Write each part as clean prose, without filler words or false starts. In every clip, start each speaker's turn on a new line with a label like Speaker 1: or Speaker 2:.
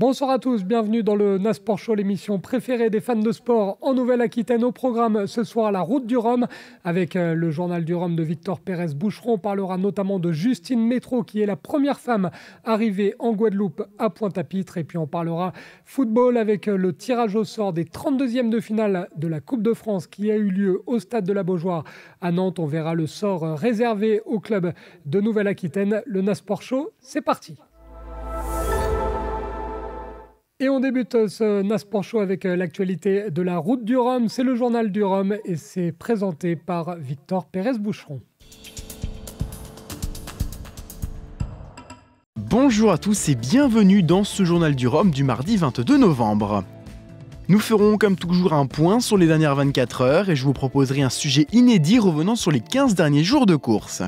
Speaker 1: Bonsoir à tous, bienvenue dans le NASPORT Show, l'émission préférée des fans de sport en Nouvelle-Aquitaine. Au programme ce soir, la route du Rhum avec le journal du Rhum de Victor Pérez-Boucheron. On parlera notamment de Justine Métro qui est la première femme arrivée en Guadeloupe à Pointe-à-Pitre. Et puis on parlera football avec le tirage au sort des 32e de finale de la Coupe de France qui a eu lieu au stade de la Beaujoire à Nantes. On verra le sort réservé au club de Nouvelle-Aquitaine. Le NASPORT Show, c'est parti. Et on débute ce NASPORT Show avec l'actualité de la route du Rhum. C'est le journal du Rhum et c'est présenté par Victor Pérez-Boucheron.
Speaker 2: Bonjour à tous et bienvenue dans ce journal du Rhum du mardi 22 novembre. Nous ferons comme toujours un point sur les dernières 24 heures et je vous proposerai un sujet inédit revenant sur les 15 derniers jours de course.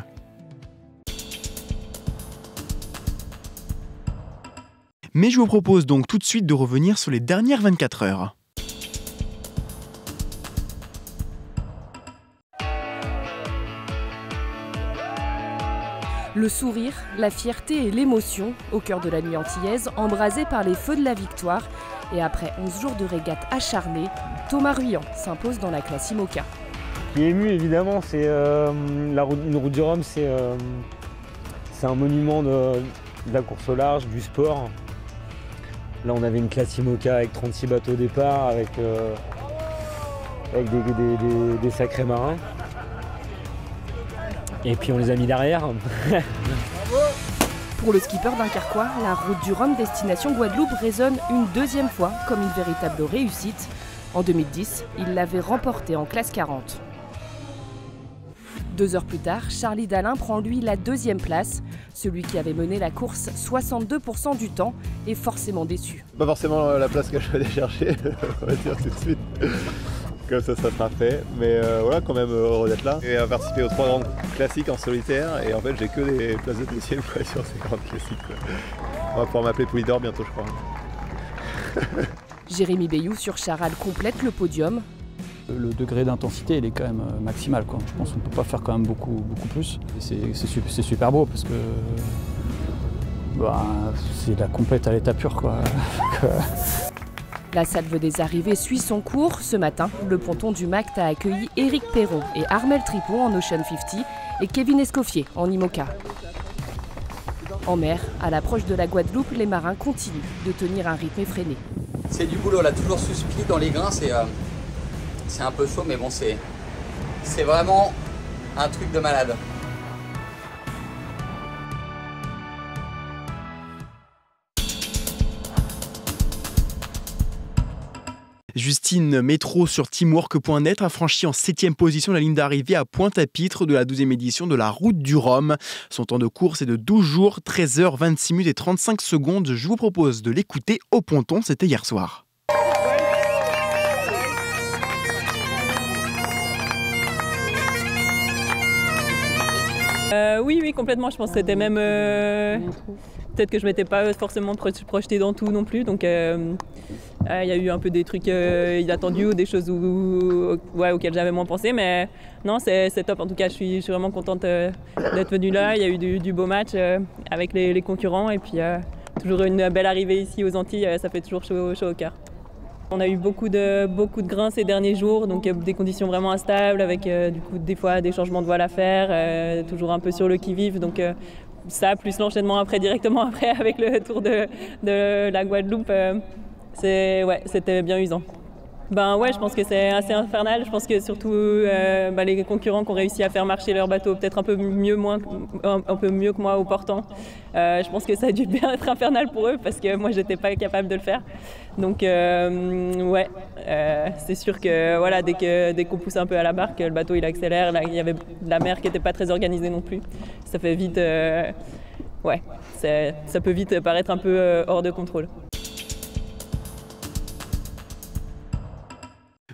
Speaker 2: Mais je vous propose donc tout de suite de revenir sur les dernières 24 heures.
Speaker 3: Le sourire, la fierté et l'émotion au cœur de la nuit antillaise, embrasée par les feux de la victoire. Et après 11 jours de régate acharnée, Thomas Ruyant s'impose dans la classe IMOCA.
Speaker 4: Ce qui est ému évidemment, c'est une route du Rhum, c'est un monument de la course au large, du sport. Là, on avait une classe IMOCA avec 36 bateaux au départ, avec des sacrés marins. Et puis on les a mis derrière.
Speaker 3: Pour le skipper dunkerquois, la route du Rhum destination Guadeloupe résonne une deuxième fois comme une véritable réussite. En 2010, il l'avait remportée en classe 40. 2 heures plus tard, Charlie Dalin prend lui la deuxième place. Celui qui avait mené la course 62% du temps est forcément déçu.
Speaker 5: Pas forcément la place que je allais chercher, on va dire tout de suite. Comme ça sera fait. Mais voilà, quand même heureux d'être là. Et à participer aux 3 grandes classiques en solitaire. Et en fait, j'ai que des places de deuxième sur ces grandes classiques. On va pouvoir m'appeler Poulidor bientôt, je crois.
Speaker 3: Jérémy Bayou sur Charal complète le podium.
Speaker 6: Le degré d'intensité il est quand même maximal, quoi. Je pense qu'on ne peut pas faire quand même beaucoup plus. C'est super beau parce que c'est la complète à l'état pur, quoi.
Speaker 3: La salve des arrivées suit son cours. Ce matin, le ponton du MACT a accueilli Éric Perron et Armel Tripon en Ocean 50 et Kevin Escoffier en IMOCA. En mer, à l'approche de la Guadeloupe, les marins continuent de tenir un rythme effréné.
Speaker 7: C'est du boulot, là, toujours sous speed dans les grains, c'est un peu chaud, mais bon, c'est vraiment un truc de malade.
Speaker 2: Justine Métro sur teamwork.net a franchi en 7e position la ligne d'arrivée à Pointe-à-Pitre de la 12e édition de la route du Rhum. Son temps de course est de 12 jours, 13 h 26 minutes et 35 secondes. Je vous propose de l'écouter au ponton, c'était hier soir.
Speaker 8: Oui, complètement. Je pense que c'était même... peut-être que je ne m'étais pas forcément projetée dans tout non plus. Donc, il y a eu un peu des trucs inattendus ou des choses auxquelles j'avais moins pensé. Mais non, c'est top. En tout cas, je suis vraiment contente d'être venue là. Il y a eu du beau match avec les concurrents. Et puis, toujours une belle arrivée ici aux Antilles. Ça fait toujours chaud au cœur. On a eu beaucoup de grains ces derniers jours, donc des conditions vraiment instables avec du coup des fois des changements de voile à faire, toujours un peu sur le qui-vive. Donc ça, plus l'enchaînement directement après avec le tour de la Guadeloupe, c'était bien usant. Je pense que c'est assez infernal. Je pense que surtout les concurrents qui ont réussi à faire marcher leur bateau peut-être un peu mieux que moi au portant. Je pense que ça a dû bien être infernal pour eux parce que moi j'étais pas capable de le faire. Donc c'est sûr que dès qu'on pousse un peu à la barque, le bateau il accélère. Là, il y avait la mer qui n'était pas très organisée non plus. Ça fait vite, ça peut vite paraître un peu hors de contrôle.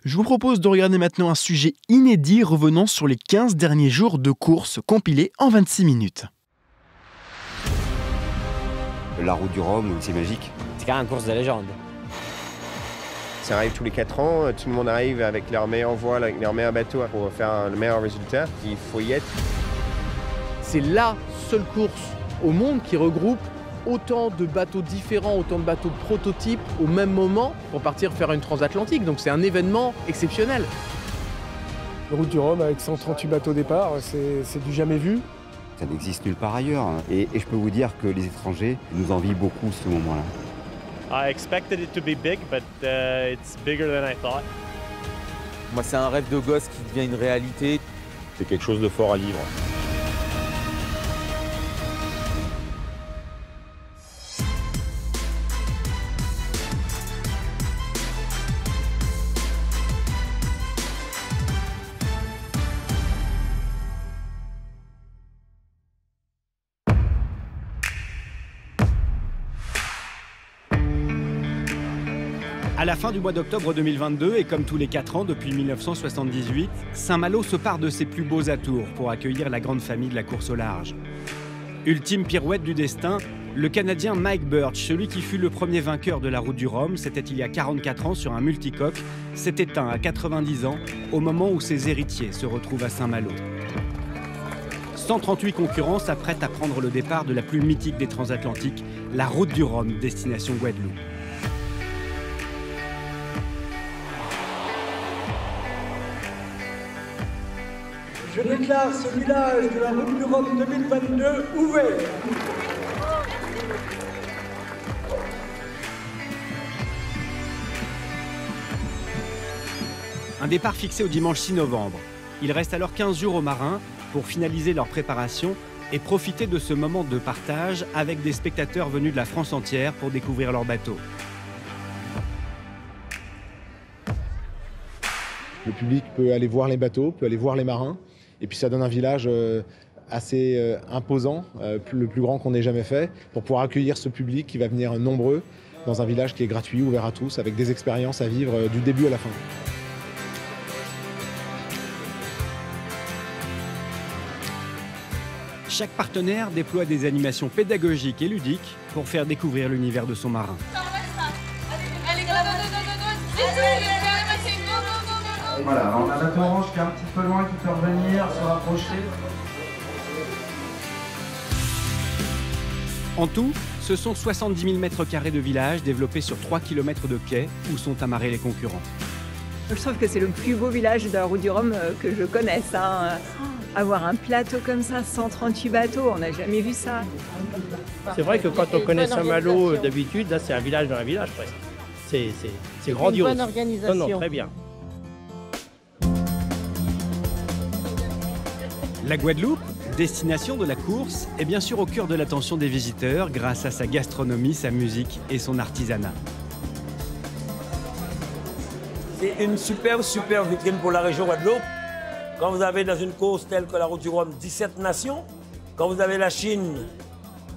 Speaker 2: Je vous propose de regarder maintenant un sujet inédit revenant sur les 15 derniers jours de course compilés en 26 minutes.
Speaker 9: La route du Rhum, c'est magique.
Speaker 10: C'est quand même une course de légende.
Speaker 11: Ça arrive tous les 4 ans, tout le monde arrive avec leur meilleur voile, avec leur meilleur bateau pour faire le meilleur résultat. Il faut y être.
Speaker 12: C'est la seule course au monde qui regroupe
Speaker 10: autant de bateaux différents, autant de bateaux prototypes au même moment pour partir faire une transatlantique. Donc c'est un événement exceptionnel.
Speaker 12: La route du Rhum avec 138 bateaux au départ, c'est du jamais vu.
Speaker 9: Ça n'existe nulle part ailleurs. Et je peux vous dire que les étrangers nous envient beaucoup ce moment-là.
Speaker 13: I expected it to be big, but it's bigger than I thought.
Speaker 14: Moi, c'est un rêve de gosse qui devient une réalité.
Speaker 5: C'est quelque chose de fort à vivre.
Speaker 15: À la fin du mois d'octobre 2022, et comme tous les 4 ans depuis 1978, Saint-Malo se part de ses plus beaux atours pour accueillir la grande famille de la course au large. Ultime pirouette du destin, le Canadien Mike Birch, celui qui fut le premier vainqueur de la Route du Rhum, c'était il y a 44 ans sur un multicoque, s'est éteint à 90 ans au moment où ses héritiers se retrouvent à Saint-Malo. 138 concurrents s'apprêtent à prendre le départ de la plus mythique des transatlantiques, la Route du Rhum, destination Guadeloupe.
Speaker 16: Je déclare ce village de la Route du Rhum 2022 ouvert.
Speaker 15: Un départ fixé au dimanche 6 novembre. Il reste alors 15 jours aux marins pour finaliser leur préparation et profiter de ce moment de partage avec des spectateurs venus de la France entière pour découvrir leur bateau.
Speaker 17: Le public peut aller voir les bateaux, peut aller voir les marins. Et puis ça donne un village assez imposant, le plus grand qu'on ait jamais fait, pour pouvoir accueillir ce public qui va venir nombreux dans un village qui est gratuit, ouvert à tous, avec des expériences à vivre du début à la fin.
Speaker 15: Chaque partenaire déploie des animations pédagogiques et ludiques pour faire découvrir l'univers de son marin.
Speaker 18: Voilà, on a un bateau orange qui est un petit peu loin, qui peut revenir, se rapprocher.
Speaker 15: En tout, ce sont 70 000 m² de village développés sur 3 km de quais où sont amarrés les concurrents.
Speaker 19: Je trouve que c'est le plus beau village de la Route du Rhum que je connaisse. Avoir un plateau comme ça, 138 bateaux, on n'a jamais vu ça.
Speaker 20: C'est vrai que quand on connaît Saint-Malo d'habitude, là c'est un village dans un village presque. C'est grandiose.
Speaker 21: Une bonne organisation.
Speaker 20: Non, très bien.
Speaker 15: La Guadeloupe, destination de la course, est bien sûr au cœur de l'attention des visiteurs grâce à sa gastronomie, sa musique et son artisanat.
Speaker 22: C'est une super vitrine pour la région Guadeloupe. Quand vous avez dans une course telle que la Route du Rhum 17 nations, quand vous avez la Chine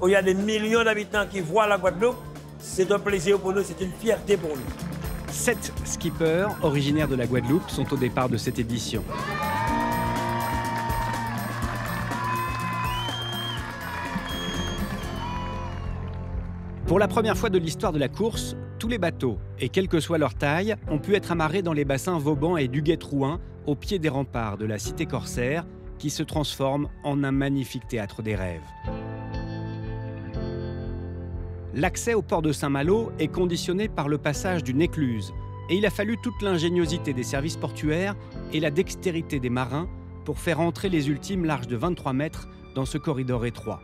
Speaker 22: où il y a des millions d'habitants qui voient la Guadeloupe, c'est un plaisir pour nous, c'est une fierté pour nous.
Speaker 15: 7 skippers originaires de la Guadeloupe sont au départ de cette édition. Pour la première fois de l'histoire de la course, tous les bateaux, et quelle que soit leur taille, ont pu être amarrés dans les bassins Vauban et Duguay-Trouin, au pied des remparts de la cité corsaire, qui se transforme en un magnifique théâtre des rêves. L'accès au port de Saint-Malo est conditionné par le passage d'une écluse, et il a fallu toute l'ingéniosité des services portuaires et la dextérité des marins pour faire entrer les ultimes larges de 23 mètres dans ce corridor étroit.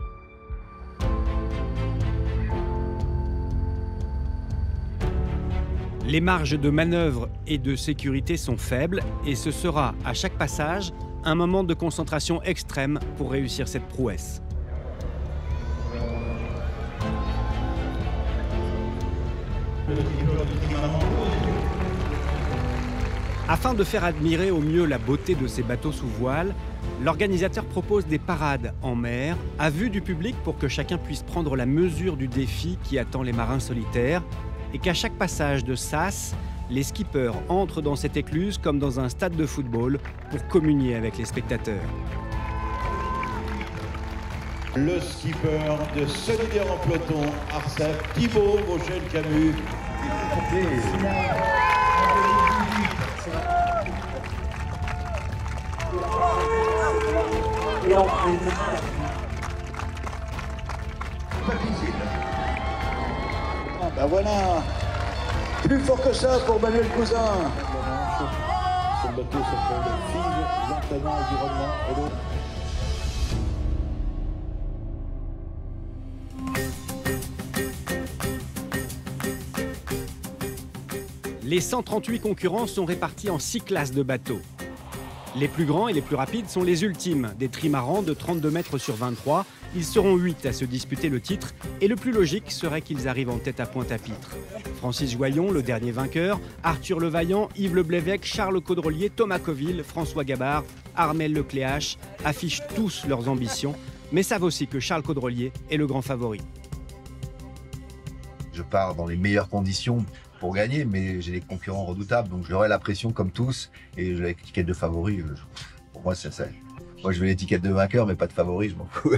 Speaker 15: Les marges de manœuvre et de sécurité sont faibles et ce sera, à chaque passage, un moment de concentration extrême pour réussir cette prouesse. Afin de faire admirer au mieux la beauté de ces bateaux sous voile, l'organisateur propose des parades en mer à vue du public pour que chacun puisse prendre la mesure du défi qui attend les marins solitaires et qu'à chaque passage de sas, les skippers entrent dans cette écluse comme dans un stade de football pour communier avec les spectateurs.
Speaker 23: Le skipper de Solidaire en peloton, Arcep, Thibaut Vauchel-Camus.
Speaker 18: Pas difficile.
Speaker 23: Bonin. Plus fort que ça pour Manuel Cousin. Ce bateau s'appelle Fives, l'entraîneur environnement et l'autre.
Speaker 15: Les 138 concurrents sont répartis en 6 classes de bateaux. Les plus grands et les plus rapides sont les ultimes, des trimarans de 32 mètres sur 23. Ils seront 8 à se disputer le titre et le plus logique serait qu'ils arrivent en tête à Pointe-à-Pitre. Francis Joyon, le dernier vainqueur, Arthur Levaillant, Yves Le Blévec, Charles Caudrelier, Thomas Coville, François Gabard, Armel Lecléache affichent tous leurs ambitions, mais savent aussi que Charles Caudrelier est le grand favori.
Speaker 1: Je pars dans les meilleures conditions pour gagner, mais j'ai des concurrents redoutables, donc j'aurai la pression comme tous, et l'étiquette de favori, pour moi c'est ça. Moi je veux l'étiquette de vainqueur, mais pas de favori, je m'en fous.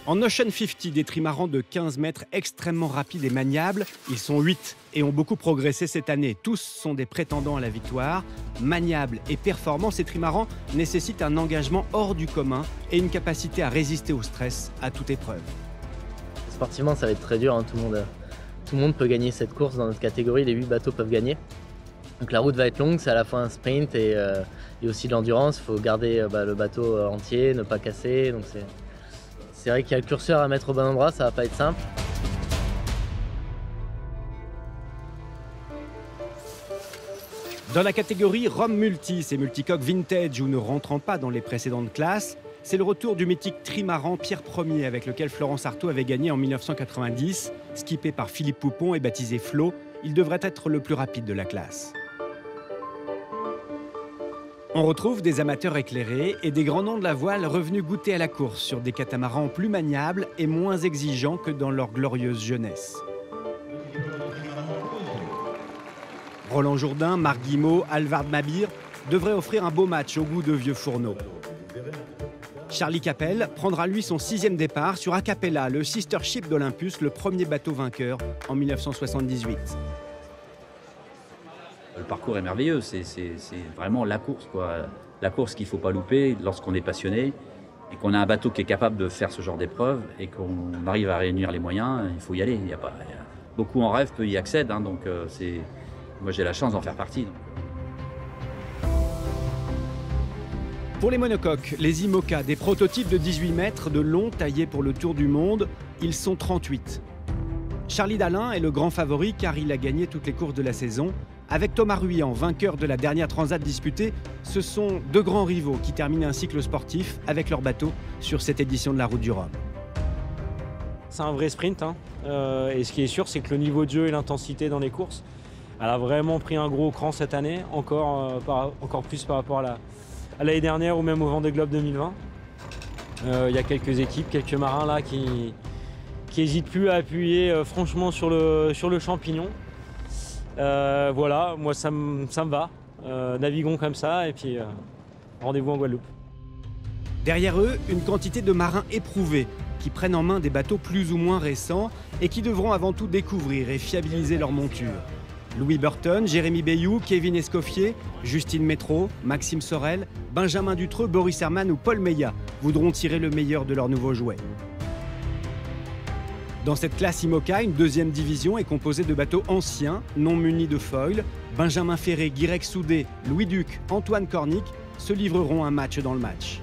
Speaker 15: En Ocean 50, des trimarans de 15 mètres extrêmement rapides et maniables, ils sont 8 et ont beaucoup progressé cette année. Tous sont des prétendants à la victoire. Maniables et performants, ces trimarans nécessitent un engagement hors du commun et une capacité à résister au stress à toute épreuve.
Speaker 4: Sportivement, ça va être très dur, hein. Tout le monde peut gagner cette course dans notre catégorie, les 8 bateaux peuvent gagner. Donc la route va être longue, c'est à la fois un sprint et aussi de l'endurance. Il faut garder le bateau entier, ne pas casser. Donc c'est vrai qu'il y a le curseur à mettre au bon endroit, ça va pas être simple.
Speaker 15: Dans la catégorie Rome Multi, c'est multicoque vintage ou ne rentrant pas dans les précédentes classes, c'est le retour du mythique trimaran Pierre Ier avec lequel Florence Artaud avait gagné en 1990. Skippé par Philippe Poupon et baptisé Flo, il devrait être le plus rapide de la classe. On retrouve des amateurs éclairés et des grands noms de la voile revenus goûter à la course sur des catamarans plus maniables et moins exigeants que dans leur glorieuse jeunesse. Roland Jourdain, Marc Guimau, Alvard Mabir devraient offrir un beau match au goût de vieux fourneaux. Charlie Capel prendra lui son 6e départ sur Acapella, le sister ship d'Olympus, le premier bateau vainqueur en 1978.
Speaker 21: Le parcours est merveilleux, c'est vraiment la course, quoi. La course qu'il ne faut pas louper lorsqu'on est passionné et qu'on a un bateau qui est capable de faire ce genre d'épreuve et qu'on arrive à réunir les moyens, il faut y aller. Beaucoup en rêve peut y accéder, hein, donc moi j'ai la chance d'en faire partie.
Speaker 15: Pour les monocoques, les IMOCA, des prototypes de 18 mètres de long taillés pour le Tour du Monde, ils sont 38. Charlie Dalin est le grand favori car il a gagné toutes les courses de la saison. Avec Thomas Ruyant, vainqueur de la dernière transat disputée, ce sont deux grands rivaux qui terminent un cycle sportif avec leur bateau sur cette édition de la Route du Rhum.
Speaker 24: C'est un vrai sprint, hein. Et ce qui est sûr, c'est que le niveau de jeu et l'intensité dans les courses, elle a vraiment pris un gros cran cette année, encore plus par rapport à l'année dernière ou même au Vendée Globe 2020. Il y a quelques équipes, quelques marins là qui n'hésitent plus à appuyer franchement sur le champignon. Voilà, moi ça me va. Naviguons comme ça et puis rendez-vous en Guadeloupe.
Speaker 15: Derrière eux, une quantité de marins éprouvés qui prennent en main des bateaux plus ou moins récents et qui devront avant tout découvrir et fiabiliser leur monture. Louis Burton, Jérémy Bayou, Kevin Escoffier, Justine Métro, Maxime Sorel, Benjamin Dutreux, Boris Herman ou Paul Meillat voudront tirer le meilleur de leur nouveau jouet. Dans cette classe IMOCA, une deuxième division est composée de bateaux anciens, non munis de foil. Benjamin Ferré, Guirec Soudé, Louis Duc, Antoine Cornic se livreront un match dans le match.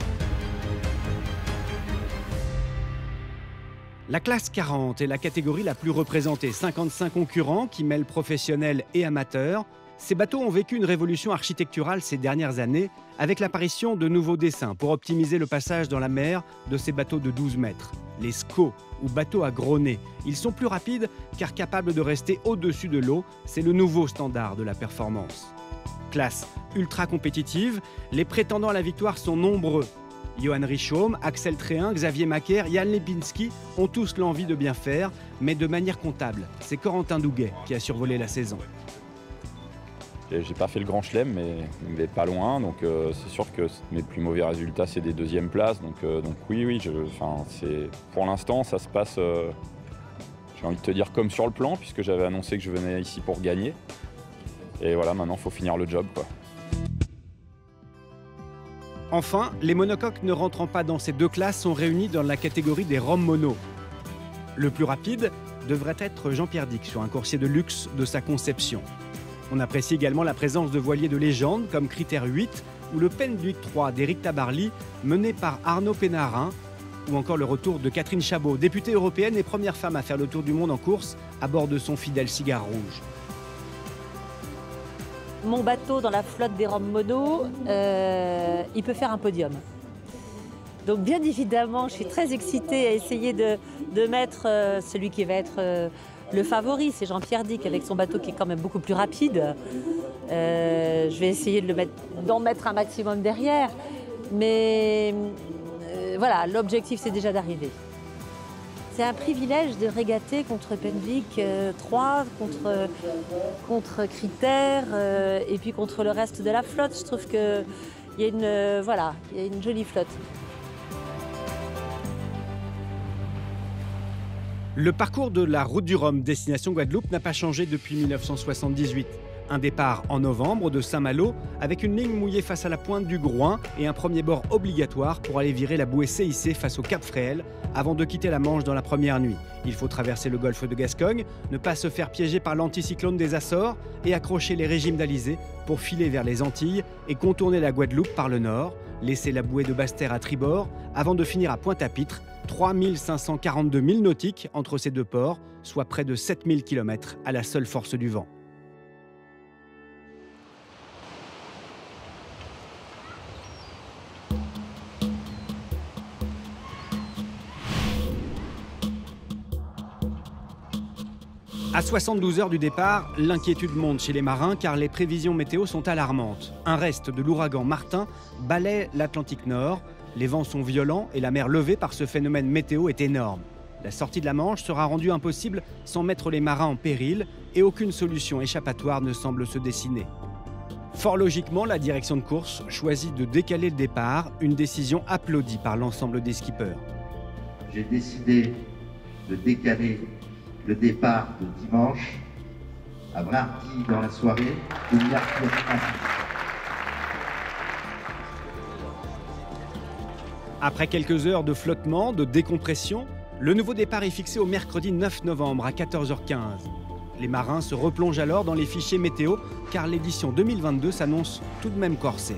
Speaker 15: La classe 40 est la catégorie la plus représentée. 55 concurrents qui mêlent professionnels et amateurs. Ces bateaux ont vécu une révolution architecturale ces dernières années avec l'apparition de nouveaux dessins pour optimiser le passage dans la mer de ces bateaux de 12 mètres. Les SCO, ou bateaux à gros nez. Ils sont plus rapides car capables de rester au-dessus de l'eau. C'est le nouveau standard de la performance. Classe ultra compétitive, les prétendants à la victoire sont nombreux. Johan Richaume, Axel Tréhin, Xavier Macaire, Yann Lipinski ont tous l'envie de bien faire, mais de manière comptable. C'est Corentin Douguet qui a survolé la saison.
Speaker 25: J'ai pas fait le grand chelem, mais pas loin. Donc c'est sûr que mes plus mauvais résultats, c'est des deuxièmes places. Donc oui, pour l'instant, ça se passe, j'ai envie de te dire, comme sur le plan, puisque j'avais annoncé que je venais ici pour gagner. Et voilà, maintenant, il faut finir le job, quoi.
Speaker 15: Enfin, les monocoques ne rentrant pas dans ces deux classes sont réunis dans la catégorie des Rhum Mono. Le plus rapide devrait être Jean-Pierre Dick sur un coursier de luxe de sa conception. On apprécie également la présence de voiliers de légende comme Critère 8 ou le Penduic 3 d'Éric Tabarly mené par Arnaud Pénarin, ou encore le retour de Catherine Chabot, députée européenne et première femme à faire le tour du monde en course à bord de son fidèle cigare rouge.
Speaker 2: Mon bateau dans la flotte des Roms mono, il peut faire un podium. Donc bien évidemment, je suis très excitée à essayer de mettre celui qui va être le favori, c'est Jean-Pierre Dick avec son bateau qui est quand même beaucoup plus rapide. Je vais essayer d'en mettre un maximum derrière, mais voilà, l'objectif c'est déjà d'arriver. C'est un privilège de régater contre Penduic 3, contre Critère et puis contre le reste de la flotte. Je trouve qu'il y a une jolie flotte.
Speaker 15: Le parcours de la route du Rhum destination Guadeloupe n'a pas changé depuis 1978. Un départ en novembre de Saint-Malo avec une ligne mouillée face à la pointe du Groin et un premier bord obligatoire pour aller virer la bouée CIC face au Cap Fréhel avant de quitter la Manche dans la première nuit. Il faut traverser le golfe de Gascogne, ne pas se faire piéger par l'anticyclone des Açores et accrocher les régimes d'Alizé pour filer vers les Antilles et contourner la Guadeloupe par le nord, laisser la bouée de Basse-Terre à tribord avant de finir à Pointe-à-Pitre, 3542 milles nautiques entre ces deux ports, soit près de 7000 km à la seule force du vent. À 72 heures du départ, l'inquiétude monte chez les marins car les prévisions météo sont alarmantes. Un reste de l'ouragan Martin balaie l'Atlantique Nord. Les vents sont violents et la mer levée par ce phénomène météo est énorme. La sortie de la Manche sera rendue impossible sans mettre les marins en péril et aucune solution échappatoire ne semble se dessiner. Fort logiquement, la direction de course choisit de décaler le départ, une décision applaudie par l'ensemble des skippers.
Speaker 3: J'ai décidé de décaler le départ de dimanche à mardi dans la soirée ou mercredi matin.
Speaker 15: Après quelques heures de flottement, de décompression, le nouveau départ est fixé au mercredi 9 novembre à 14h15. Les marins se replongent alors dans les fichiers météo car l'édition 2022 s'annonce tout de même corsée.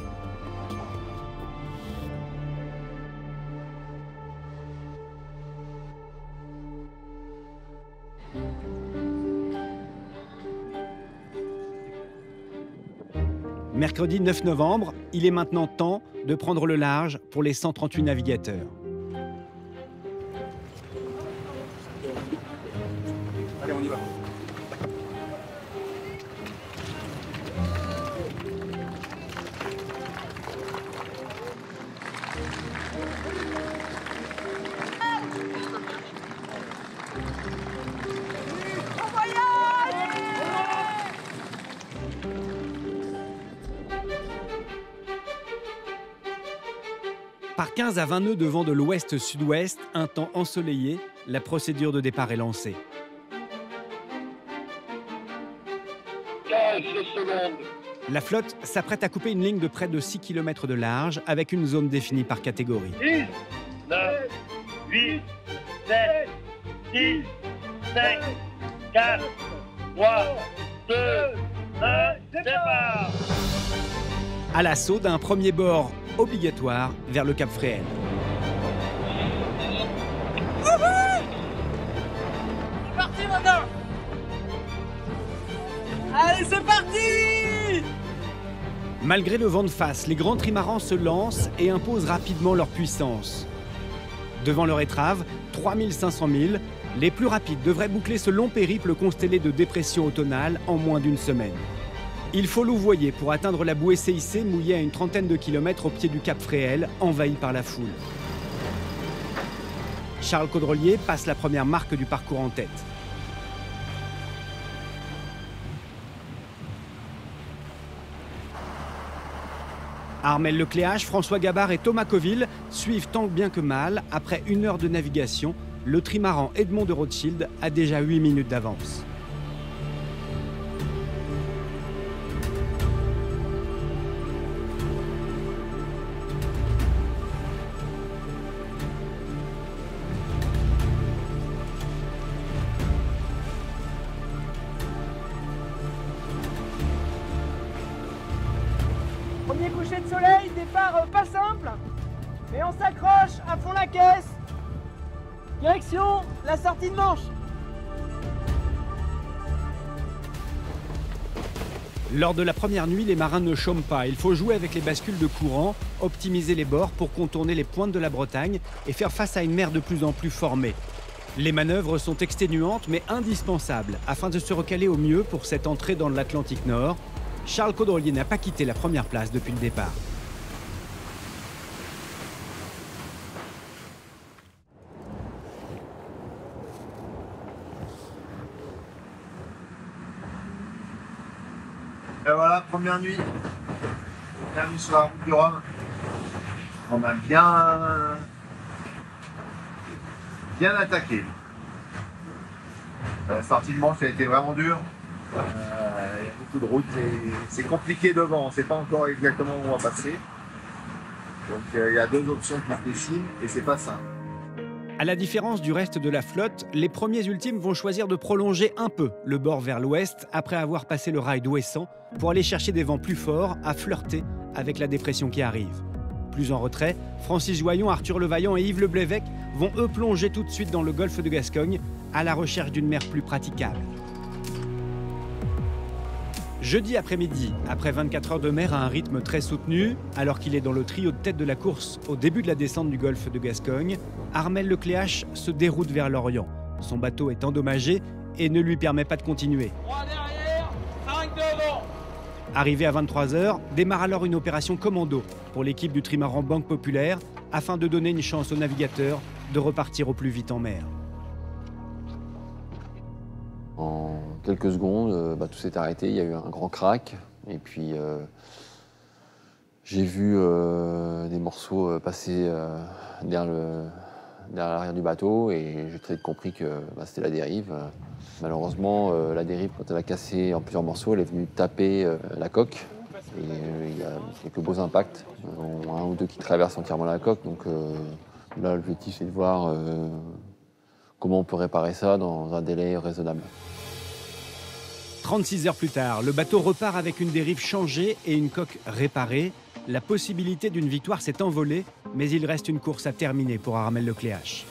Speaker 15: Mercredi 9 novembre, il est maintenant temps de prendre le large pour les 138 navigateurs.
Speaker 5: Allez, on y va.
Speaker 15: Par 15 à 20 nœuds de vent de l'ouest-sud-ouest, un temps ensoleillé, la procédure de départ est lancée.
Speaker 23: 15 secondes.
Speaker 15: La flotte s'apprête à couper une ligne de près de 6 km de large avec une zone définie par catégorie.
Speaker 23: 10, 9, 8, 7, 6, 5, 4, 3, 2, 1, départ!
Speaker 15: À l'assaut d'un premier bord obligatoire vers le Cap Fréhel.
Speaker 16: C'est parti maintenant! Allez, c'est parti!
Speaker 15: Malgré le vent de face, les grands trimarans se lancent et imposent rapidement leur puissance. Devant leur étrave, 3500 milles, les plus rapides devraient boucler ce long périple constellé de dépressions automnales en moins d'une semaine. Il faut louvoyer pour atteindre la bouée CIC mouillée à une trentaine de kilomètres au pied du Cap Fréhel, envahi par la foule. Charles Caudrelier passe la première marque du parcours en tête. Armel Lecléache, François Gabard et Thomas Coville suivent tant bien que mal. Après 1 heure de navigation, le trimaran Edmond de Rothschild a déjà 8 minutes d'avance.
Speaker 6: Premier coucher de soleil, départ pas simple, mais on s'accroche à fond la caisse. Direction la sortie de Manche.
Speaker 15: Lors de la première nuit, les marins ne chôment pas. Il faut jouer avec les bascules de courant, optimiser les bords pour contourner les pointes de la Bretagne et faire face à une mer de plus en plus formée. Les manœuvres sont exténuantes mais indispensables afin de se recaler au mieux pour cette entrée dans l'Atlantique Nord. Charles Caudrelier n'a pas quitté la première place depuis le départ.
Speaker 1: Et voilà, première nuit. Bienvenue sur la route du Rhum. On a bien attaqué. La sortie de Manche a été vraiment dure. Il y a beaucoup de routes et c'est compliqué devant. On ne sait pas encore exactement où on va passer. Donc il y a deux options qui se dessinent et c'est pas simple.
Speaker 15: À la différence du reste de la flotte, les premiers ultimes vont choisir de prolonger un peu le bord vers l'ouest après avoir passé le rail d'Ouessant pour aller chercher des vents plus forts à flirter avec la dépression qui arrive. Plus en retrait, Francis Joyon, Arthur Levaillant et Yves Le Blévec vont eux plonger tout de suite dans le golfe de Gascogne à la recherche d'une mer plus praticable. Jeudi après-midi, après 24 heures de mer à un rythme très soutenu, alors qu'il est dans le trio de tête de la course au début de la descente du golfe de Gascogne, Armel Lecléache se déroute vers l'Orient. Son bateau est endommagé et ne lui permet pas de continuer.
Speaker 6: 3 derrière, 5 devant.
Speaker 15: Arrivé à 23 h, démarre alors une opération commando pour l'équipe du trimaran Banque Populaire afin de donner une chance aux navigateurs de repartir au plus vite en mer.
Speaker 7: En quelques secondes, tout s'est arrêté, il y a eu un grand crack et puis j'ai vu des morceaux passer derrière l'arrière du bateau et j'ai très vite compris que c'était la dérive. Malheureusement, la dérive, quand elle a cassé en plusieurs morceaux, elle est venue taper la coque. Et il y a quelques beaux impacts, un ou deux qui traversent entièrement la coque. Donc là, l'objectif, c'est de voir comment on peut réparer ça dans un délai raisonnable.
Speaker 15: 36 heures plus tard, le bateau repart avec une dérive changée et une coque réparée. La possibilité d'une victoire s'est envolée, mais il reste une course à terminer pour Armel Lecléache.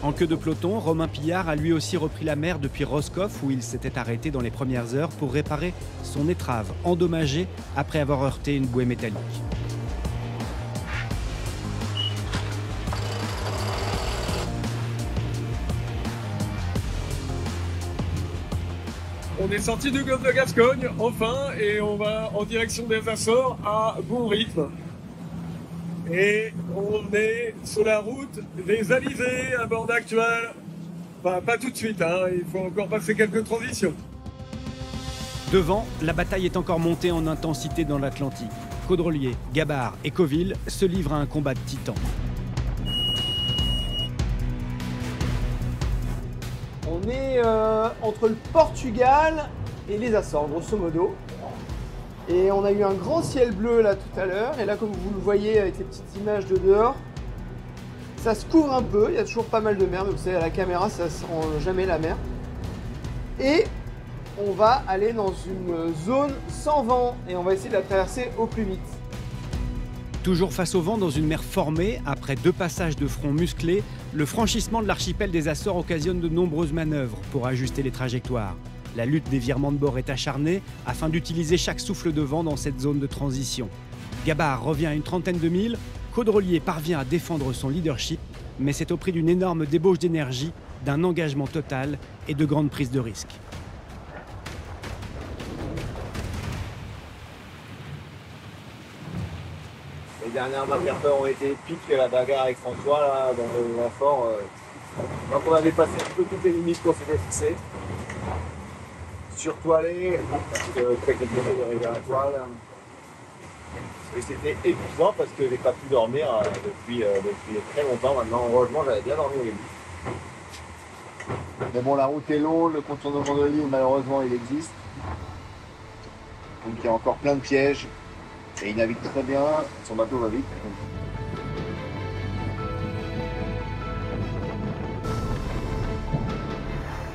Speaker 15: En queue de peloton, Romain Pillard a lui aussi repris la mer depuis Roscoff où il s'était arrêté dans les premières heures pour réparer son étrave endommagée après avoir heurté une bouée métallique.
Speaker 8: On est sorti du golfe de Gascogne, enfin, et on va en direction des Açores à bon rythme. Et on est sur la route des Alizés à bord actuel. Enfin, pas tout de suite, hein, il faut encore passer quelques transitions.
Speaker 15: Devant, la bataille est encore montée en intensité dans l'Atlantique. Caudrelier, Gabard et Coville se livrent à un combat de titans.
Speaker 6: On est entre le Portugal et les Açores, grosso modo. Et on a eu un grand ciel bleu là tout à l'heure. Et là, comme vous le voyez avec les petites images de dehors, ça se couvre un peu. Il y a toujours pas mal de mer. Mais vous savez, à la caméra, ça ne sent jamais la mer. Et on va aller dans une zone sans vent. Et on va essayer de la traverser au plus vite.
Speaker 15: Toujours face au vent dans une mer formée, après 2 passages de front musclés, le franchissement de l'archipel des Açores occasionne de nombreuses manœuvres pour ajuster les trajectoires. La lutte des virements de bord est acharnée afin d'utiliser chaque souffle de vent dans cette zone de transition. Gabard revient à une trentaine de milles, Caudrelier parvient à défendre son leadership, mais c'est au prix d'une énorme débauche d'énergie, d'un engagement total et de grandes prises de risques.
Speaker 1: Les dernières marqueurs ont été épiques, la bagarre avec François là, dans le fort. Donc on avait passé un peu toutes les limites qu'on s'était fixées. Surtoilé, très compliqué d'arriver à la toile. Et c'était épuisant parce que j'ai pas pu dormir depuis très longtemps maintenant. Heureusement, j'avais bien dormi au début. Mais bon, la route est longue, le contournement de l'île, malheureusement, il existe. Donc il y a encore plein de pièges. Et il navigue très bien, son bateau va vite.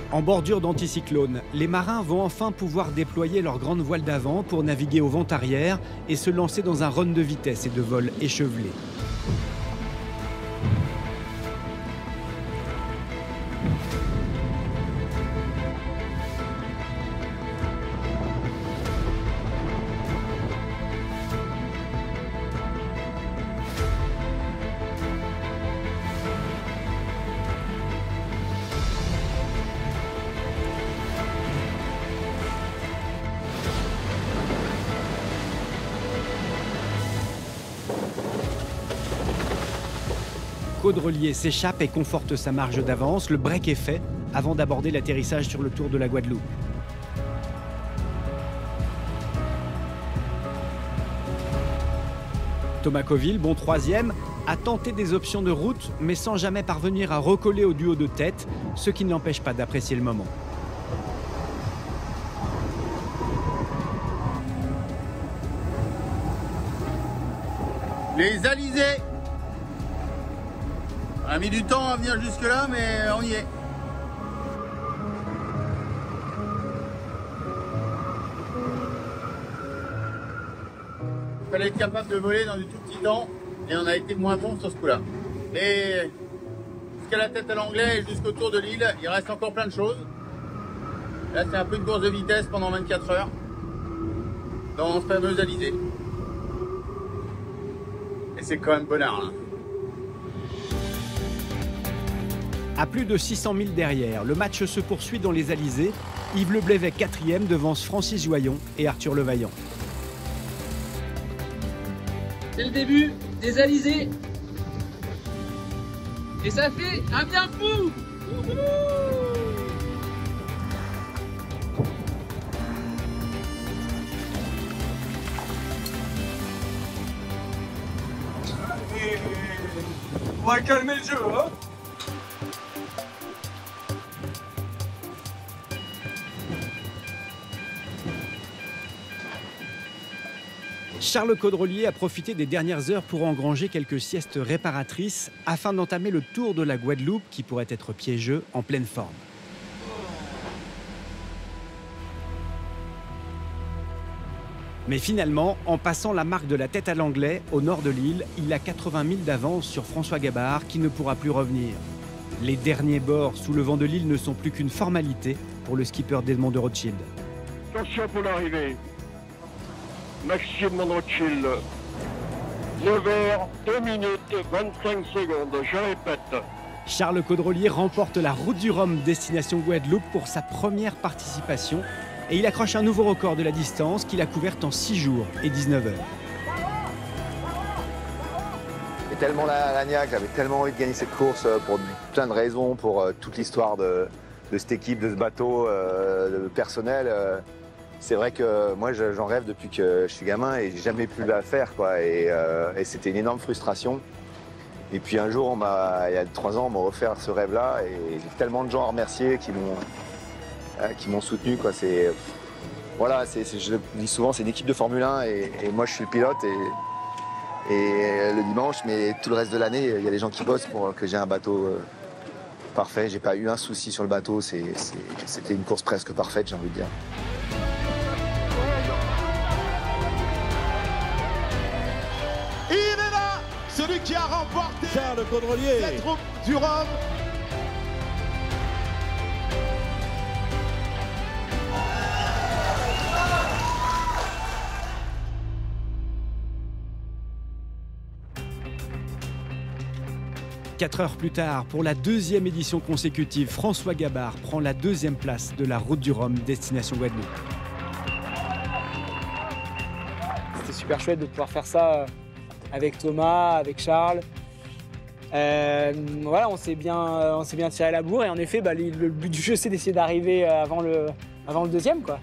Speaker 15: En bordure d'anticyclone, les marins vont enfin pouvoir déployer leurs grandes voiles d'avant pour naviguer au vent arrière et se lancer dans un run de vitesse et de vol échevelé. Caudrelier s'échappe et conforte sa marge d'avance. Le break est fait avant d'aborder l'atterrissage sur le tour de la Guadeloupe. Thomas Coville, bon troisième, a tenté des options de route, mais sans jamais parvenir à recoller au duo de tête, ce qui ne l'empêche pas d'apprécier le moment.
Speaker 9: Les alizés. On a mis du temps à venir jusque là, mais on y est. Il fallait être capable de voler dans du tout petit temps, et on a été moins bon sur ce coup-là. Mais jusqu'à la tête à l'anglais et jusqu'au tour de l'île, il reste encore plein de choses. Là, c'est un peu une course de vitesse pendant 24 heures dans ce fameux alizé. Et c'est quand même bonnard, là.
Speaker 15: À plus de 600 000 derrière, le match se poursuit dans les alizés. Yves Le Blévet, 4e, devance Francis Joyon et Arthur Levaillant.
Speaker 10: C'est le début des alizés. Et ça fait un bien fou.
Speaker 8: On va calmer le jeu, hein.
Speaker 15: Charles Caudrelier a profité des dernières heures pour engranger quelques siestes réparatrices afin d'entamer le tour de la Guadeloupe qui pourrait être piégeux en pleine forme. Mais finalement, en passant la marque de la tête à l'anglais au nord de l'île, il a 80 000 d'avance sur François Gabard qui ne pourra plus revenir. Les derniers bords sous le vent de l'île ne sont plus qu'une formalité pour le skipper d'Edmond de Rothschild.
Speaker 11: Attention pour l'arrivée. Maxime Rothschild. 9h, 2 minutes, 25 secondes, je répète.
Speaker 15: Charles Caudrelier remporte la Route du Rhum destination Guadeloupe pour sa première participation et il accroche un nouveau record de la distance qu'il a couverte en 6 jours et 19 heures.
Speaker 1: Et tellement l'agnac, j'avais tellement envie de gagner cette course pour plein de raisons, pour toute l'histoire de cette équipe, de ce bateau, le personnel. C'est vrai que moi j'en rêve depuis que je suis gamin et j'ai jamais pu la faire, quoi. Et c'était une énorme frustration. Et puis un jour, il y a 3 ans, on m'a offert ce rêve-là et j'ai tellement de gens à remercier qui m'ont soutenu, quoi. Voilà, je le dis souvent, c'est une équipe de Formule 1 et moi je suis le pilote et le dimanche, mais tout le reste de l'année, il y a des gens qui bossent pour que j'ai un bateau parfait. J'ai pas eu un souci sur le bateau, c'était une course presque parfaite, j'ai envie de dire.
Speaker 12: Il est là, celui qui a remporté
Speaker 23: Charles Caudrelier,
Speaker 12: cette Route du Rhum.
Speaker 15: Quatre heures plus tard, pour la 2e édition consécutive, François Gabard prend la 2e place de la Route du Rhum destination Guadeloupe.
Speaker 13: C'était super chouette de pouvoir faire ça avec Thomas, avec Charles. Voilà, on s'est bien tiré la bourre et en effet, le but du jeu, c'est d'essayer d'arriver avant le 2e, quoi.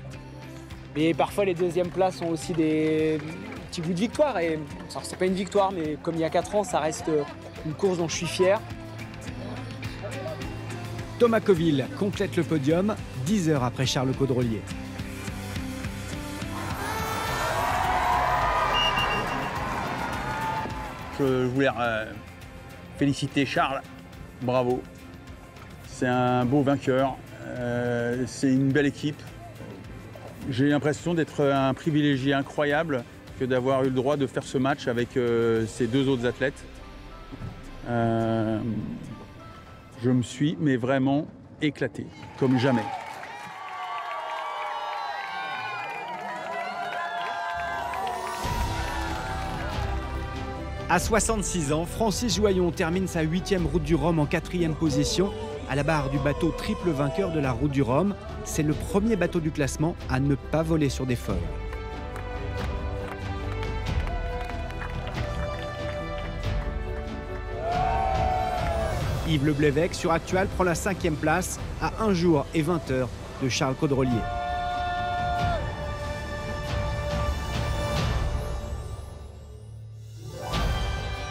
Speaker 13: Mais parfois, les 2e places ont aussi des petits bouts de victoire. Et c'est pas une victoire, mais comme il y a 4 ans, ça reste une course dont je suis fier.
Speaker 15: Thomas Coville complète le podium 10 heures après Charles Caudrelier.
Speaker 26: Je voulais féliciter Charles, bravo. C'est un beau vainqueur.
Speaker 14: C'est une belle équipe. J'ai l'impression d'être un privilégié incroyable que d'avoir eu le droit de faire ce match avec ces deux autres athlètes. Je me suis mais vraiment éclaté, comme jamais.
Speaker 15: À 66 ans, Francis Joyon termine sa 8e Route du Rhum en 4e position à la barre du bateau triple vainqueur de la Route du Rhum. C'est le premier bateau du classement à ne pas voler sur des foils. Yves Le Blévec sur Actual prend la 5e place à 1 jour et 20 heures de Charles Caudrelier.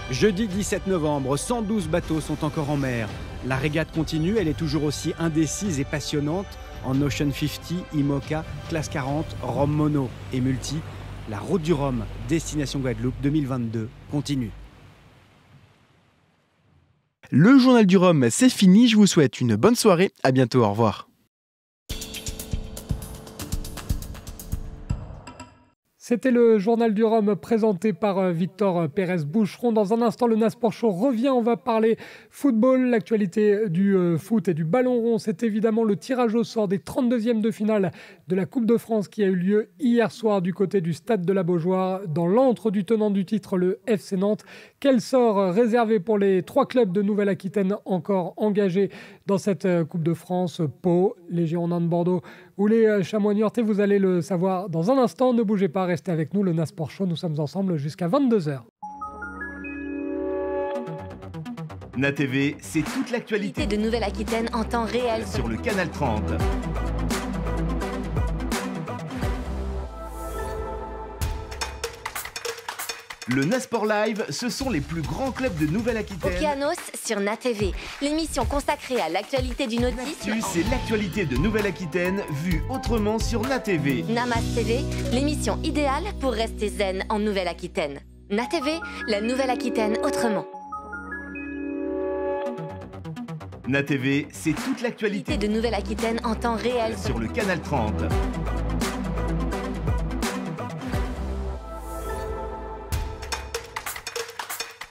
Speaker 15: Jeudi 17 novembre, 112 bateaux sont encore en mer. La régate continue, elle est toujours aussi indécise et passionnante. En Ocean 50, IMOCA, Classe 40, Rhum Mono et Multi, la Route du Rhum, destination Guadeloupe 2022, continue.
Speaker 17: Le journal du Rhum, c'est fini. Je vous souhaite une bonne soirée. À bientôt. Au revoir.
Speaker 19: C'était le journal du Rhum présenté par Victor Pérez-Boucheron. Dans un instant, le Nasport Show revient. On va parler football. L'actualité du foot et du ballon rond, c'est évidemment le tirage au sort des 32e de finale de la Coupe de France qui a eu lieu hier soir du côté du Stade de la Beaujoire, dans l'antre du tenant du titre, le FC Nantes. Quel sort réservé pour les 3 clubs de Nouvelle-Aquitaine encore engagés dans cette Coupe de France? Pau, les Girondins de Bordeaux ou les Chamois niortais, vous allez le savoir dans un instant. Ne bougez pas, restez avec nous, le Nasport Show. Nous sommes ensemble jusqu'à 22h.
Speaker 20: NATV, c'est toute l'actualité
Speaker 22: de Nouvelle-Aquitaine en temps réel
Speaker 20: sur le Canal 30. Le Nasport Live, ce sont les plus grands clubs de Nouvelle-Aquitaine.
Speaker 22: Okeanos sur NATV, l'émission consacrée à l'actualité du nautisme.
Speaker 20: C'est l'actualité de Nouvelle-Aquitaine vue autrement sur NATV.
Speaker 22: Namas TV, l'émission idéale pour rester zen en Nouvelle-Aquitaine. NATV, la Nouvelle-Aquitaine autrement.
Speaker 20: NATV, c'est toute l'actualité
Speaker 22: de Nouvelle-Aquitaine en temps réel
Speaker 20: sur le Canal 30.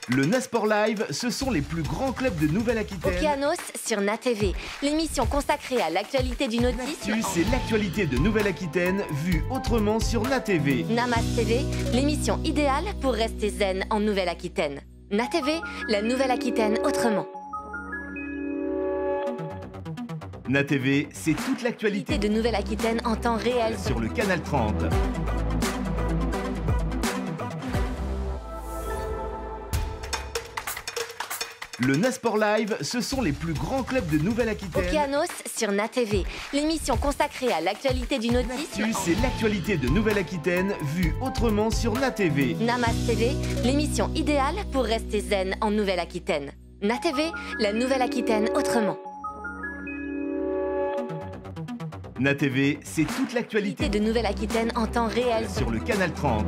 Speaker 20: Le Nasport Live, ce sont les plus grands clubs de Nouvelle-Aquitaine.
Speaker 22: Okeanos sur NATV, l'émission consacrée à l'actualité du nautisme.
Speaker 20: C'est l'actualité de Nouvelle-Aquitaine vue autrement sur NATV.
Speaker 22: Namas TV, l'émission idéale pour rester zen en Nouvelle-Aquitaine. NATV, la Nouvelle-Aquitaine autrement.
Speaker 20: NATV, c'est toute l'actualité
Speaker 22: de Nouvelle-Aquitaine en temps réel
Speaker 20: sur le Canal 30. Le Nasport Live, ce sont les plus grands clubs de Nouvelle-Aquitaine.
Speaker 22: Okeanos sur NATV, l'émission consacrée à l'actualité du nautisme.
Speaker 20: C'est l'actualité de Nouvelle-Aquitaine vue autrement sur NATV.
Speaker 22: Namas TV, l'émission idéale pour rester zen en Nouvelle-Aquitaine. NATV, la Nouvelle-Aquitaine autrement.
Speaker 20: NATV, c'est toute l'actualité
Speaker 22: de Nouvelle-Aquitaine en temps réel
Speaker 20: sur le Canal 30.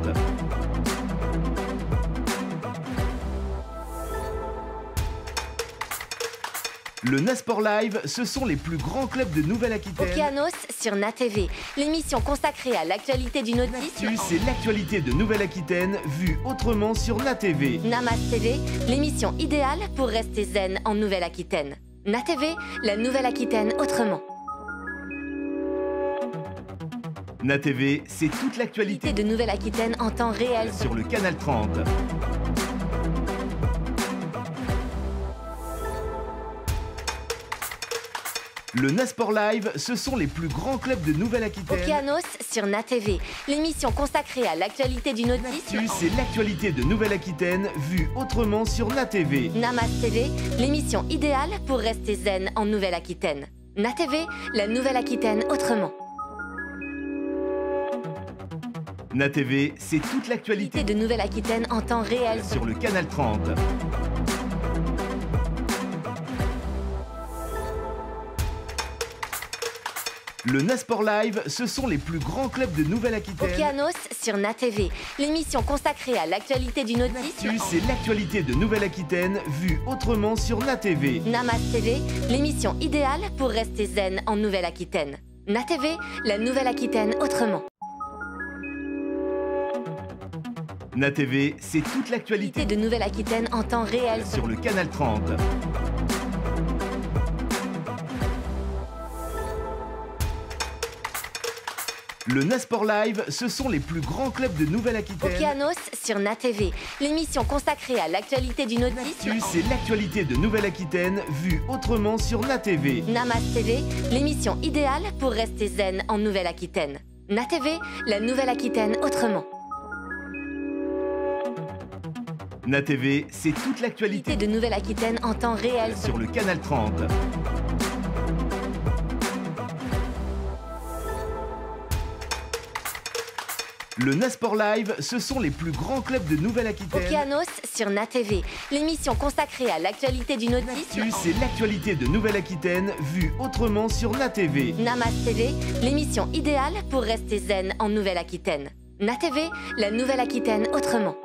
Speaker 20: Le Nasport Live, ce sont les plus grands clubs de Nouvelle-Aquitaine.
Speaker 22: Okeanos sur NATV, l'émission consacrée à l'actualité du nautisme.
Speaker 20: C'est l'actualité de Nouvelle-Aquitaine vue autrement sur NATV.
Speaker 22: Namas TV, l'émission idéale pour rester zen en Nouvelle-Aquitaine. NATV, la Nouvelle-Aquitaine autrement.
Speaker 20: NATV, c'est toute l'actualité
Speaker 22: de Nouvelle-Aquitaine en temps réel
Speaker 20: sur le Canal 30. Le Nasport Live, ce sont les plus grands clubs de Nouvelle-Aquitaine.
Speaker 22: Okeanos sur NATV, l'émission consacrée à l'actualité du nautisme.
Speaker 20: C'est l'actualité de Nouvelle-Aquitaine vue autrement sur NATV.
Speaker 22: Namas TV, l'émission idéale pour rester zen en Nouvelle-Aquitaine. NATV, la Nouvelle-Aquitaine autrement.
Speaker 20: NATV, c'est toute l'actualité
Speaker 22: de Nouvelle-Aquitaine en temps réel
Speaker 20: sur le Canal 30. Le Nasport Live, ce sont les plus grands clubs de Nouvelle-Aquitaine.
Speaker 22: Okeanos sur NATV, l'émission consacrée à l'actualité du nautisme.
Speaker 20: C'est l'actualité de Nouvelle-Aquitaine vue autrement sur NATV.
Speaker 22: Namas TV, l'émission idéale pour rester zen en Nouvelle-Aquitaine. NATV, la Nouvelle-Aquitaine autrement.
Speaker 20: NATV, c'est toute l'actualité
Speaker 22: de Nouvelle-Aquitaine en temps réel
Speaker 20: sur le canal 30. Le Nasport Live, ce sont les plus grands clubs de Nouvelle-Aquitaine.
Speaker 22: Okeanos sur NATV, l'émission consacrée à l'actualité du nautisme.
Speaker 20: C'est l'actualité de Nouvelle-Aquitaine vue autrement sur NATV.
Speaker 22: Namas TV, l'émission idéale pour rester zen en Nouvelle-Aquitaine. NATV, la Nouvelle-Aquitaine autrement.
Speaker 20: NATV, c'est toute l'actualité
Speaker 22: de Nouvelle-Aquitaine en temps réel
Speaker 20: sur le canal 30. Le Nasport Live, ce sont les plus grands clubs de Nouvelle-Aquitaine.
Speaker 22: Okeanos sur NATV, l'émission consacrée à l'actualité du nautisme.
Speaker 20: C'est l'actualité de Nouvelle-Aquitaine vue autrement sur NATV.
Speaker 22: Namas TV, l'émission idéale pour rester zen en Nouvelle-Aquitaine. NATV, la Nouvelle-Aquitaine autrement.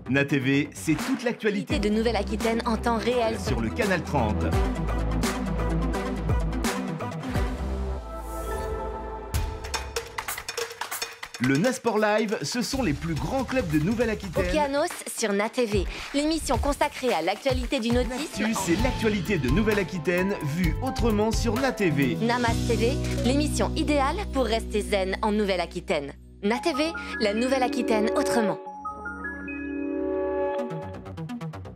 Speaker 20: NATV, c'est toute l'actualité
Speaker 22: de Nouvelle-Aquitaine en temps réel
Speaker 20: sur le canal 30. Le Nasport Live, ce sont les plus grands clubs de Nouvelle-Aquitaine.
Speaker 22: Okeanos sur NATV, l'émission consacrée à l'actualité du nautisme.
Speaker 20: C'est l'actualité de Nouvelle-Aquitaine vue autrement sur NATV.
Speaker 22: Namas TV, l'émission idéale pour rester zen en Nouvelle-Aquitaine. NATV, la Nouvelle-Aquitaine autrement.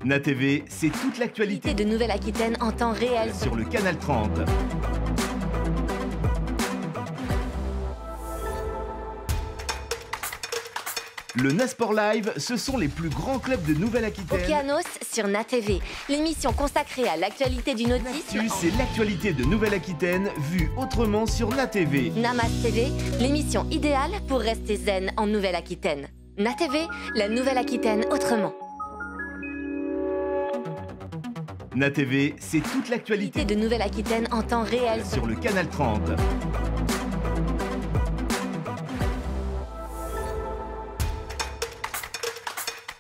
Speaker 20: NATV, c'est toute l'actualité
Speaker 22: de Nouvelle-Aquitaine en temps réel
Speaker 20: sur le canal 30. Le Nasport Live, ce sont les plus grands clubs de Nouvelle-Aquitaine.
Speaker 22: Okeanos sur NATV, l'émission consacrée à l'actualité du nautisme.
Speaker 20: C'est l'actualité de Nouvelle-Aquitaine vue autrement sur NATV.
Speaker 22: Namas TV, l'émission idéale pour rester zen en Nouvelle-Aquitaine. NATV, la Nouvelle-Aquitaine autrement.
Speaker 20: NATV, c'est toute l'actualité
Speaker 22: de Nouvelle-Aquitaine en temps réel
Speaker 20: sur le canal 30.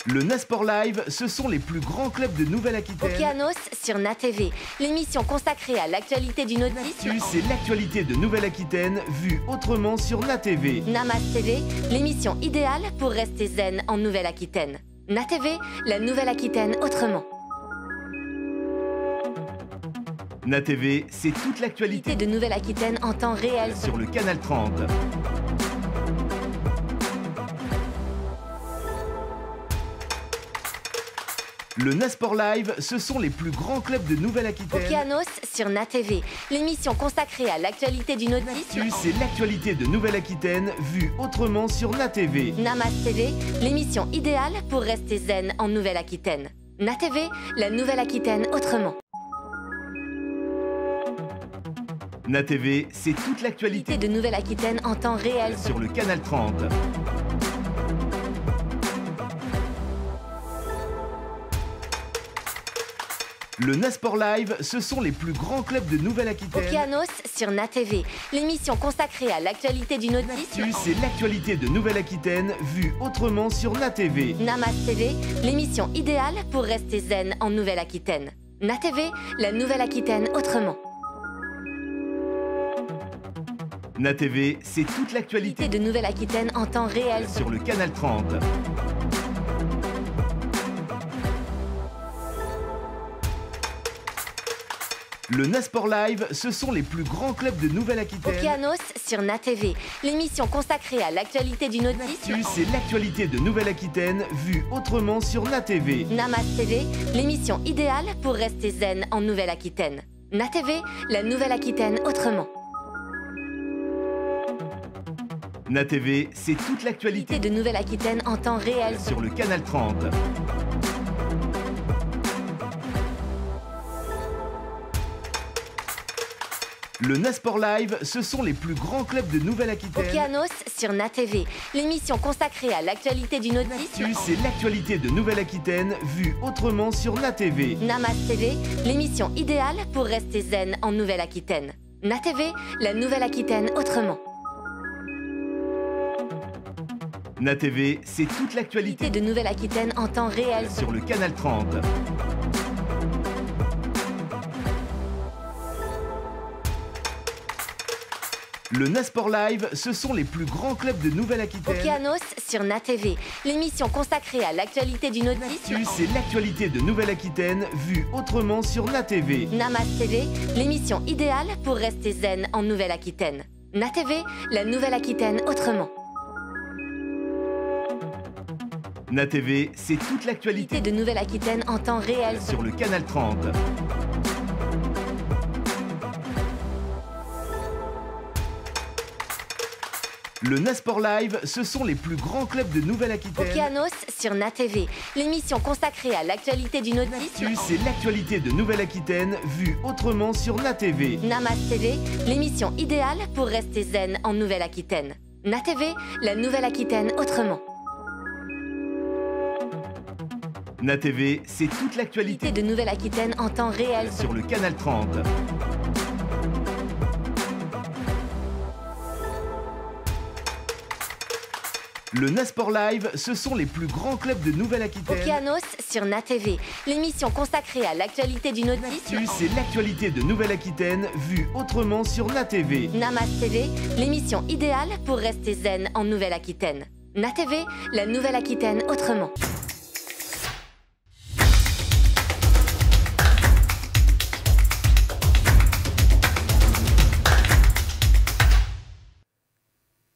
Speaker 20: Le Nasport Live, ce sont les plus grands clubs de Nouvelle-Aquitaine.
Speaker 22: Okeanos sur NATV, l'émission consacrée à l'actualité du nautisme.
Speaker 20: C'est l'actualité de Nouvelle-Aquitaine vue autrement sur NATV.
Speaker 22: Namas TV, l'émission idéale pour rester zen en Nouvelle-Aquitaine. NATV, la Nouvelle-Aquitaine autrement.
Speaker 20: NATV, c'est toute l'actualité
Speaker 22: de Nouvelle-Aquitaine en temps réel
Speaker 20: sur le canal 30. Le Nasport Live, ce sont les plus grands clubs de Nouvelle-Aquitaine.
Speaker 22: Okeanos sur NATV, l'émission consacrée à l'actualité du nautisme.
Speaker 20: C'est l'actualité de Nouvelle-Aquitaine vue autrement sur NATV.
Speaker 22: Namas TV, l'émission idéale pour rester zen en Nouvelle-Aquitaine. NATV, la Nouvelle-Aquitaine autrement.
Speaker 20: NATV, c'est toute l'actualité
Speaker 22: de Nouvelle-Aquitaine en temps réel
Speaker 20: sur le canal 30. Le Nasport Live, ce sont les plus grands clubs de Nouvelle-Aquitaine.
Speaker 22: Okeanos sur NATV, l'émission consacrée à l'actualité du nautisme.
Speaker 20: C'est l'actualité de Nouvelle-Aquitaine vue autrement sur NATV.
Speaker 22: Namas TV, l'émission idéale pour rester zen en Nouvelle-Aquitaine. NATV, la Nouvelle-Aquitaine autrement.
Speaker 20: NATV, c'est toute l'actualité
Speaker 22: de Nouvelle-Aquitaine en temps réel
Speaker 20: sur le canal 30. Le Nasport Live, ce sont les plus grands clubs de Nouvelle-Aquitaine.
Speaker 22: Okeanos sur NATV, l'émission consacrée à l'actualité du nautisme.
Speaker 20: C'est l'actualité de Nouvelle-Aquitaine vue autrement sur NATV.
Speaker 22: Namas TV, l'émission idéale pour rester zen en Nouvelle-Aquitaine. NATV, la Nouvelle-Aquitaine autrement.
Speaker 20: NATV, c'est toute l'actualité
Speaker 22: de Nouvelle-Aquitaine en temps réel
Speaker 20: sur le canal 30. Le Nasport Live, ce sont les plus grands clubs de Nouvelle-Aquitaine.
Speaker 22: Okeanos sur NATV, l'émission consacrée à l'actualité du nautisme.
Speaker 20: C'est l'actualité de Nouvelle-Aquitaine vue autrement sur NATV.
Speaker 22: Namas TV, l'émission idéale pour rester zen en Nouvelle-Aquitaine. NATV, la Nouvelle-Aquitaine autrement.
Speaker 20: NATV, c'est toute l'actualité
Speaker 22: de Nouvelle-Aquitaine en temps réel
Speaker 20: sur le canal 30. Le Nasport Live, ce sont les plus grands clubs de Nouvelle-Aquitaine.
Speaker 22: Okeanos sur NATV, l'émission consacrée à l'actualité du nautisme.
Speaker 20: C'est l'actualité de Nouvelle-Aquitaine vue autrement sur NATV.
Speaker 22: Namas TV, l'émission idéale pour rester zen en Nouvelle-Aquitaine. NATV, la Nouvelle-Aquitaine autrement.
Speaker 20: NATV, c'est toute l'actualité
Speaker 22: de Nouvelle-Aquitaine en temps réel
Speaker 20: sur le canal 30. Le Nasport Live, ce sont les plus grands clubs de Nouvelle-Aquitaine.
Speaker 22: Okeanos sur NATV, l'émission consacrée à l'actualité du nautisme.
Speaker 20: C'est l'actualité de Nouvelle-Aquitaine vue autrement sur NATV.
Speaker 22: Namas TV, l'émission idéale pour rester zen en Nouvelle-Aquitaine. NATV, la Nouvelle-Aquitaine autrement.
Speaker 20: NATV, c'est toute l'actualité
Speaker 22: de Nouvelle-Aquitaine en temps réel
Speaker 20: sur le canal 30. Le Nasport Live, ce sont les plus grands clubs de Nouvelle-Aquitaine.
Speaker 22: Okeanos sur NATV, l'émission consacrée à l'actualité du nautisme.
Speaker 20: C'est l'actualité de Nouvelle-Aquitaine vue autrement sur NATV.
Speaker 22: Namas TV, l'émission idéale pour rester zen en Nouvelle-Aquitaine. NATV, la Nouvelle-Aquitaine autrement.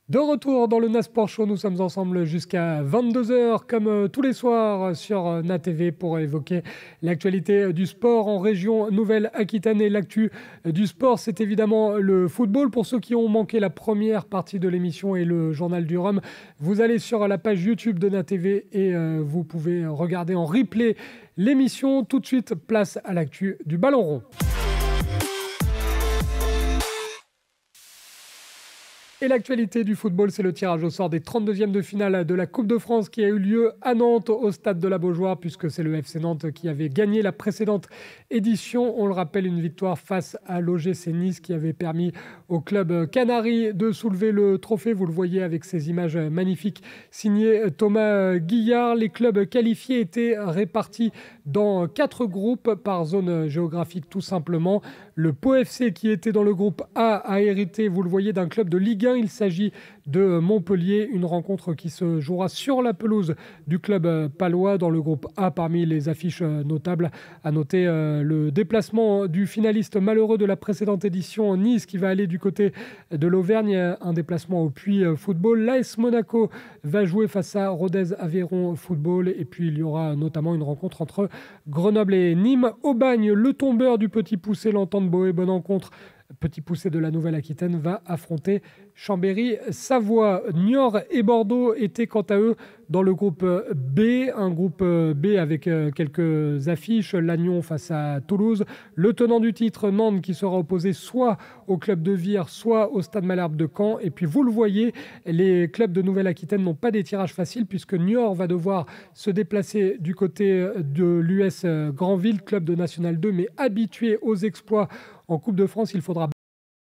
Speaker 19: De retour dans le Nasport Show, nous sommes ensemble jusqu'à 22h, comme tous les soirs sur NATV, pour évoquer l'actualité du sport en région Nouvelle-Aquitaine. Et l'actu du sport, c'est évidemment le football. Pour ceux qui ont manqué la première partie de l'émission et le journal du Rhum, vous allez sur la page YouTube de NATV et vous pouvez regarder en replay l'émission. Tout de suite, place à l'actu du ballon rond. Et l'actualité du football, c'est le tirage au sort des 32e de finale de la Coupe de France qui a eu lieu à Nantes, au stade de la Beaujoire, puisque c'est le FC Nantes qui avait gagné la précédente édition. On le rappelle, une victoire face à l'OGC Nice qui avait permis au club Canaries de soulever le trophée. Vous le voyez avec ces images magnifiques signées Thomas Guillard. Les clubs qualifiés étaient répartis dans 4 groupes par zone géographique tout simplement. Le Pau FC qui était dans le groupe A a hérité, vous le voyez, d'un club de Ligue 1. Il s'agit de Montpellier, une rencontre qui se jouera sur la pelouse du club palois dans le groupe A. Parmi les affiches notables, à noter le déplacement du finaliste malheureux de la précédente édition, Nice, qui va aller du côté de l'Auvergne, un déplacement au Puy Football. L'AS Monaco va jouer face à Rodez Aveyron Football, et puis il y aura notamment une rencontre entre Grenoble et Nîmes. Au Bagne, le tombeur du Petit Poucet, l'Entente Boé-Bonencontre, Petit Poucet de la Nouvelle-Aquitaine, va affronter Chambéry-Savoie. Niort et Bordeaux étaient quant à eux dans le groupe B, un groupe B avec quelques affiches. Lannion face à Toulouse, le tenant du titre Nantes qui sera opposé soit au club de Vire, soit au Stade Malherbe de Caen. Et puis vous le voyez, les clubs de Nouvelle-Aquitaine n'ont pas des tirages faciles puisque Niort va devoir se déplacer du côté de l'US Granville, club de National 2, mais habitué aux exploits en Coupe de France. Il faudra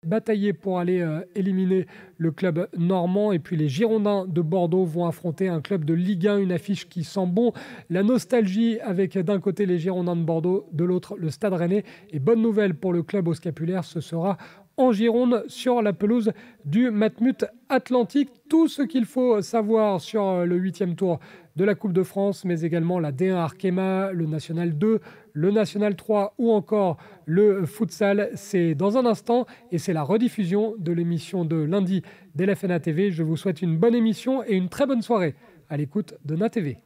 Speaker 19: batailler pour aller éliminer le club normand. Et puis les Girondins de Bordeaux vont affronter un club de Ligue 1, une affiche qui sent bon la nostalgie avec d'un côté les Girondins de Bordeaux, de l'autre le Stade Rennais. Et bonne nouvelle pour le club au Scapulaire, ce sera en Gironde sur la pelouse du Matmut Atlantique. Tout ce qu'il faut savoir sur le 8e tour de la Coupe de France, mais également la D1 Arkema, le National 2, le National 3 ou encore le futsal. C'est dans un instant et c'est la rediffusion de l'émission de lundi d'LFNA TV. Je vous souhaite une bonne émission et une très bonne soirée à l'écoute de NATV.